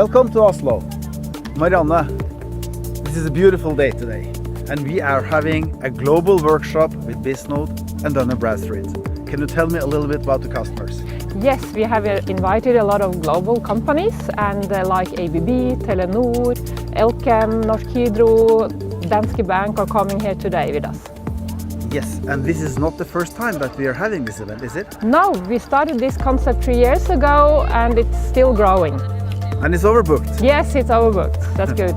Welcome to Oslo. Marianne, this is a beautiful day today, and we are having a global workshop with Bisnode and Dun & Bradstreet. Can you tell me a little bit about the customers? Yes, we have invited a lot of global companies and like ABB, Telenor, Elkem, Norsk Hydro, Danske Bank are coming here today with us. Yes, and this is not the first time that we are having this event, is it? No, we started this concept 3 years ago and it's still growing. And it's overbooked? Yes, it's overbooked. That's good.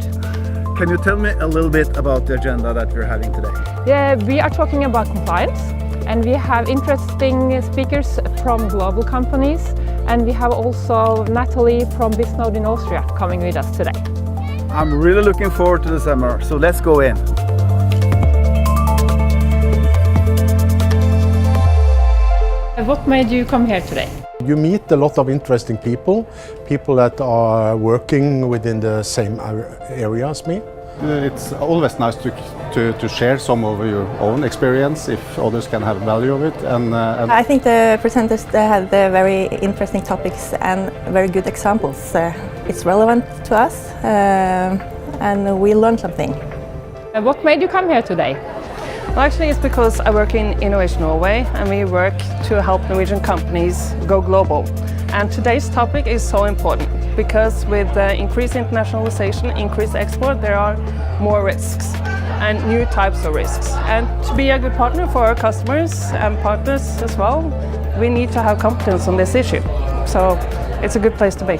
Can you tell me a little bit about the agenda that we're having today? Yeah, we are talking about compliance and we have interesting speakers from global companies, and we have also Natalie from Bisnode in Austria coming with us today. I'm really looking forward to the summer, so let's go in. What made you come here today? You meet a lot of interesting people that are working within the same area as me. It's always nice to share some of your own experience if others can have value of it. And I think the presenters had very interesting topics and very good examples. It's relevant to us and we learned something. What made you come here today? Well, actually, it's because I work in Innovation Norway and we work to help Norwegian companies go global. And today's topic is so important because with increased internationalization, increased export, there are more risks and new types of risks. And to be a good partner for our customers and partners as well, we need to have competence on this issue. So it's a good place to be.